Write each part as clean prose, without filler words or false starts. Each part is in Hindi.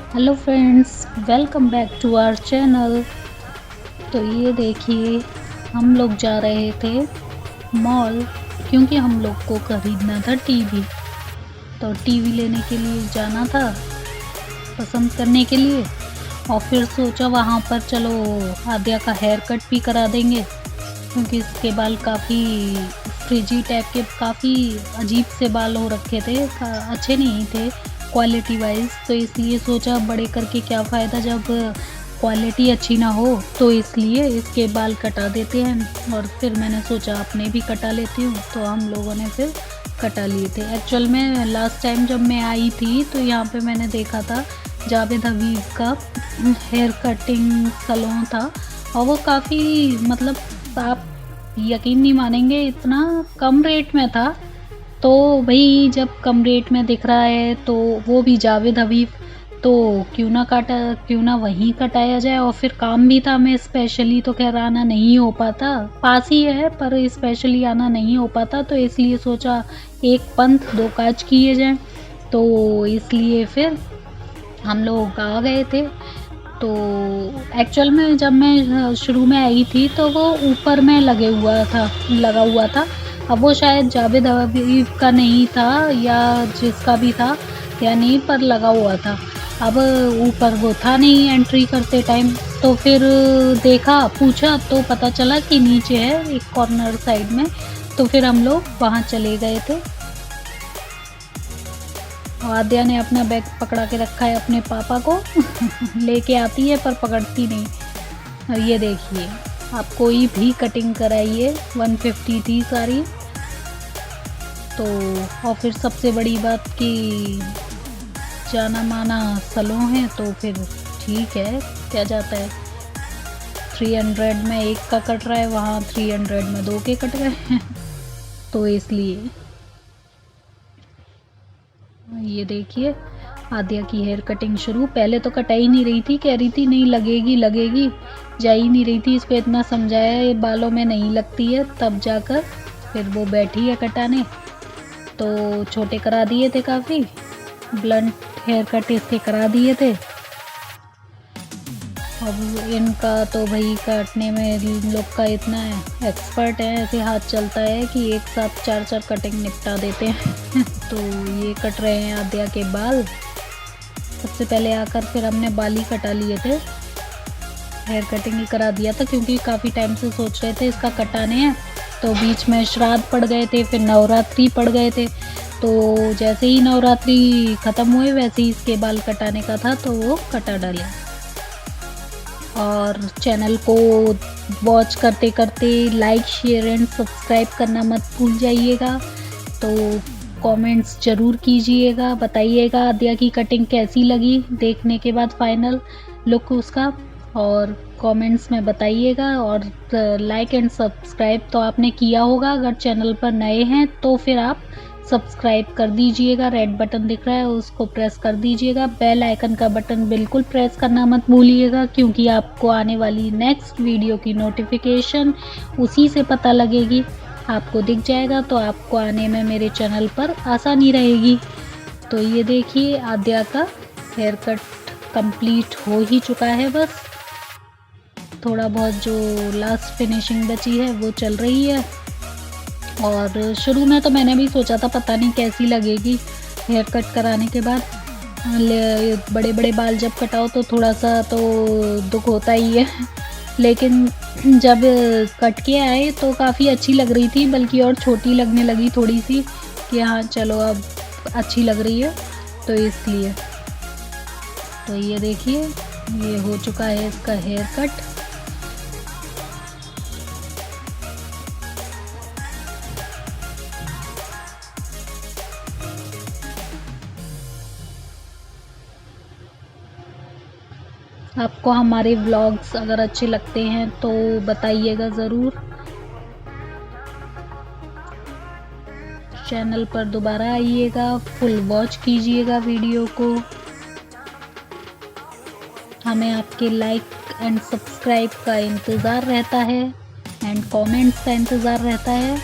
Hello friends, welcome back to our channel. तो ये देखिए, हम लोग जा रहे थे मॉल क्योंकि हम लोग को खरीदना था टीवी। तो टीवी लेने के लिए जाना था, पसंद करने के लिए। और फिर सोचा वहाँ पर चलो आद्या का हेयर कट भी करा देंगे क्योंकि इसके बाल काफ़ी फ्रिजी टाइप के, काफ़ी अजीब से बाल हो रखे थे, अच्छे नहीं थे क्वालिटी वाइज। तो इसलिए सोचा बड़े करके क्या फ़ायदा जब क्वालिटी अच्छी ना हो, तो इसलिए इसके बाल कटा देते हैं। और फिर मैंने सोचा अपने भी कटा लेती हूँ, तो हम लोगों ने फिर कटा लिए थे। एक्चुअल में लास्ट टाइम जब मैं आई थी तो यहाँ पे मैंने देखा था जावेद हबीब का हेयर कटिंग सैलून था, और वो काफ़ी मतलब आप यकीन नहीं मानेंगे इतना कम रेट में था। तो भाई जब कम रेट में दिख रहा है तो वो भी जावेद हबीब, तो क्यों ना वहीं कटाया जाए। और फिर काम भी था, मैं स्पेशली तो खैर आना नहीं हो पाता, पास ही है पर स्पेशली आना नहीं हो पाता, तो इसलिए सोचा एक पंथ दो काज किए जाएं। तो इसलिए फिर हम लोग आ गए थे। तो एक्चुअल में जब मैं शुरू में आई थी तो वो ऊपर में लगा हुआ था। अब वो शायद जावेद हबीब का नहीं था या जिसका भी था या नहीं, पर लगा हुआ था। अब ऊपर वो था नहीं एंट्री करते टाइम, तो फिर देखा, पूछा तो पता चला कि नीचे है एक कॉर्नर साइड में। तो फिर हम लोग वहाँ चले गए थे। आद्या ने अपना बैग पकड़ा के रखा है अपने पापा को लेके आती है पर पकड़ती नहीं। और ये देखिए, आप कोई भी कटिंग कराइए 150 थी सारी। तो और फिर सबसे बड़ी बात कि जाना माना सैलून है, तो फिर ठीक है, क्या जाता है। 300 में एक का कट रहा है, वहाँ 300 में दो के कट रहे हैं तो इसलिए ये देखिए आद्या की हेयर कटिंग शुरू। पहले तो कटाई नहीं रही थी, कह रही थी नहीं लगेगी लगेगी, जा ही नहीं रही थी। इसको इतना समझाया ये बालों में नहीं लगती है, तब जाकर फिर वो बैठी है कटाने। तो छोटे करा दिए थे, काफ़ी ब्लंट हेयर कट इसके करा दिए थे। अब इनका तो भाई काटने में इन लोग का इतना एक्सपर्ट है, ऐसे हाथ चलता है कि एक साथ 4-4 कटिंग निपटा देते हैं तो ये कट रहे हैं आद्या के बाल। सबसे पहले आकर फिर हमने बाल ही कटा लिए थे, हेयर कटिंग ही करा दिया था क्योंकि काफ़ी टाइम से सोच रहे थे इसका कटाने हैं। तो बीच में श्राद्ध पड़ गए थे, फिर नवरात्रि पड़ गए थे। तो जैसे ही नवरात्रि ख़त्म हुए वैसे ही इसके बाल कटाने का था, तो वो कटा डाले। और चैनल को वॉच करते करते लाइक शेयर एंड सब्सक्राइब करना मत भूल जाइएगा। तो कमेंट्स ज़रूर कीजिएगा, बताइएगा आद्या की कटिंग कैसी लगी देखने के बाद फाइनल लुक उसका, और कमेंट्स में बताइएगा। और लाइक एंड सब्सक्राइब तो आपने किया होगा, अगर चैनल पर नए हैं तो फिर आप सब्सक्राइब कर दीजिएगा। रेड बटन दिख रहा है उसको प्रेस कर दीजिएगा। बेल आइकन का बटन बिल्कुल प्रेस करना मत भूलिएगा क्योंकि आपको आने वाली नेक्स्ट वीडियो की नोटिफिकेशन उसी से पता लगेगी, आपको दिख जाएगा, तो आपको आने में मेरे चैनल पर आसानी रहेगी। तो ये देखिए आद्या का हेयर कट कंप्लीट हो ही चुका है, बस थोड़ा बहुत जो लास्ट फिनिशिंग बची है वो चल रही है। और शुरू में तो मैंने भी सोचा था पता नहीं कैसी लगेगी हेयर कट कराने के बाद, बड़े बड़े बाल जब कटाओ तो थोड़ा सा तो दुख होता ही है लेकिन जब कट के आए तो काफ़ी अच्छी लग रही थी, बल्कि और छोटी लगने लगी थोड़ी सी कि हाँ चलो अब अच्छी लग रही है, तो इसलिए। तो ये देखिए ये हो चुका है इसका हेयर कट। आपको हमारे व्लॉग्स अगर अच्छे लगते हैं तो बताइएगा ज़रूर। चैनल पर दोबारा आइएगा, फुल वॉच कीजिएगा वीडियो को। हमें आपके लाइक एंड सब्सक्राइब का इंतज़ार रहता है एंड कमेंट्स का इंतज़ार रहता है।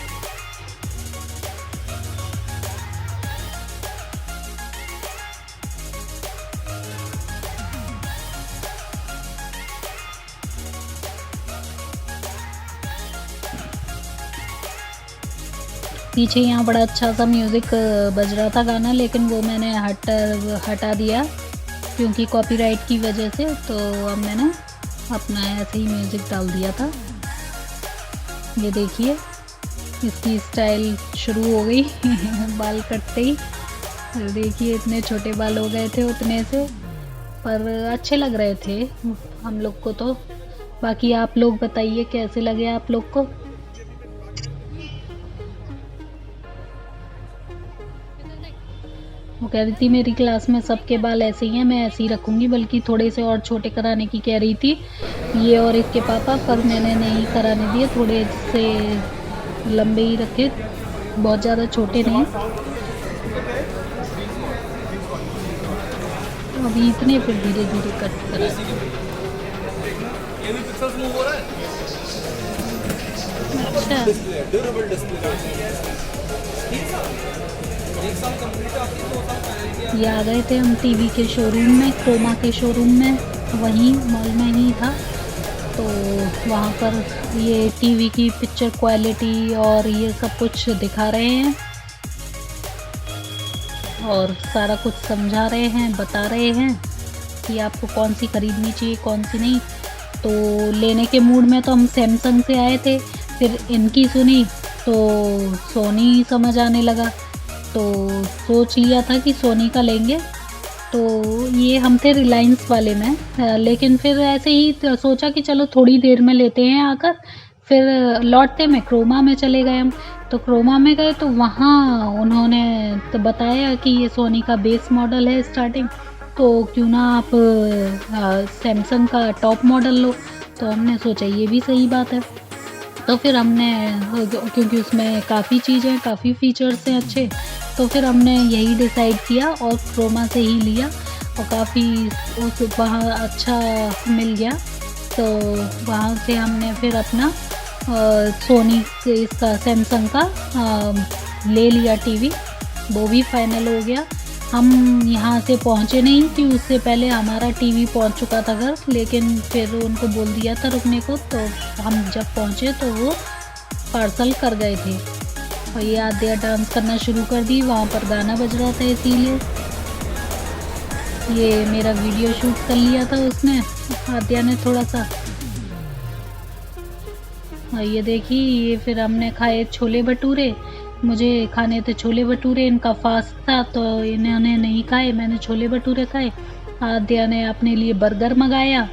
पीछे यहाँ बड़ा अच्छा सा म्यूज़िक बज रहा था गाना, लेकिन वो मैंने हटा दिया क्योंकि कॉपीराइट की वजह से। तो अब मैंने अपना ऐसे ही म्यूज़िक डाल दिया था। ये देखिए इसकी स्टाइल शुरू हो गई बाल कटते ही। देखिए इतने छोटे बाल हो गए थे उतने से, पर अच्छे लग रहे थे हम लोग को तो। बाकी आप लोग बताइए कैसे लगे आप लोग को। वो कह रही थी मेरी क्लास में सबके बाल ऐसे ही हैं, मैं ऐसे ही रखूँगी, बल्कि थोड़े से और छोटे कराने की कह रही थी ये और इसके पापा, पर मैंने नहीं कराने दिए, थोड़े से लंबे ही रखे, बहुत ज़्यादा छोटे नहीं। अभी इतने फिर धीरे धीरे कट करा। अच्छा ये आ गए थे हम टीवी के शोरूम में, क्रोमा के शोरूम में, वहीं मॉल में ही था। तो वहाँ पर ये टीवी की पिक्चर क्वालिटी और ये सब कुछ दिखा रहे हैं और सारा कुछ समझा रहे हैं, बता रहे हैं कि आपको कौन सी ख़रीदनी चाहिए कौन सी नहीं। तो लेने के मूड में तो हम सैमसंग से आए थे, फिर इनकी सुनी तो सोनी समझ आने लगा, तो सोच लिया था कि सोनी का लेंगे। तो ये हम थे रिलायंस वाले में, लेकिन फिर ऐसे ही सोचा कि चलो थोड़ी देर में लेते हैं आकर, फिर लौटते में क्रोमा में चले गए हम। तो क्रोमा में गए तो वहाँ उन्होंने तो बताया कि ये सोनी का बेस मॉडल है स्टार्टिंग, तो क्यों ना आप सैमसंग का टॉप मॉडल लो। तो हमने सोचा ये भी सही बात है, तो फिर हमने, क्योंकि उसमें काफ़ी चीज़ें काफ़ी फ़ीचर्स हैं अच्छे, तो फिर हमने यही डिसाइड किया और क्रोमा से ही लिया और काफ़ी उस वहाँ अच्छा मिल गया। तो वहाँ से हमने फिर अपना सोनी से इसका सैमसंग का ले लिया टीवी, वो भी फाइनल हो गया। हम यहाँ से पहुँचे नहीं कि उससे पहले हमारा टीवी पहुँच चुका था घर, लेकिन फिर उनको बोल दिया था रुकने को, तो हम जब पहुँचे तो वो पार्सल कर गए थे। और ये आद्या डांस करना शुरू कर दी, वहाँ पर गाना बज रहा था इसीलिए। ये मेरा वीडियो शूट कर लिया था उसने, आद्या ने थोड़ा सा। और ये देखिए ये फिर हमने खाए छोले भटूरे, मुझे खाने थे छोले भटूरे, इनका फास्ट था तो इन्होंने नहीं खाए, मैंने छोले भटूरे खाए। आद्या ने अपने लिए बर्गर मंगाया,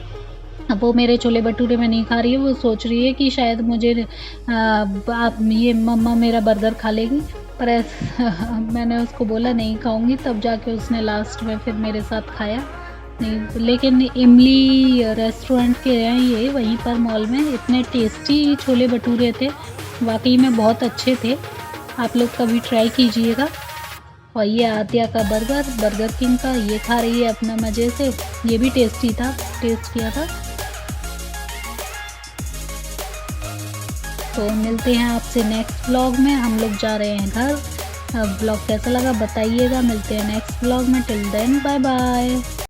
अब वो मेरे छोले भटूरे में नहीं खा रही है, वो सोच रही है कि शायद मुझे आप ये मम्मा मेरा बर्गर खा लेगी, पर मैंने उसको बोला नहीं खाऊंगी, तब जाके उसने लास्ट में फिर मेरे साथ खाया। नहीं, लेकिन इमली रेस्टोरेंट के हैं ये, वहीं पर मॉल में, इतने टेस्टी छोले भटूरे थे, वाकई में बहुत अच्छे थे, आप लोग कभी ट्राई कीजिएगा। और ये आद्या का बर्गर किंग का, ये खा रही है अपना मज़े से, ये भी टेस्टी था, टेस्ट किया था। तो मिलते हैं आपसे नेक्स्ट व्लॉग में, हम लोग जा रहे हैं घर। अब व्लॉग कैसा लगा बताइएगा, मिलते हैं नेक्स्ट व्लॉग में, टिल देन बाय बाय।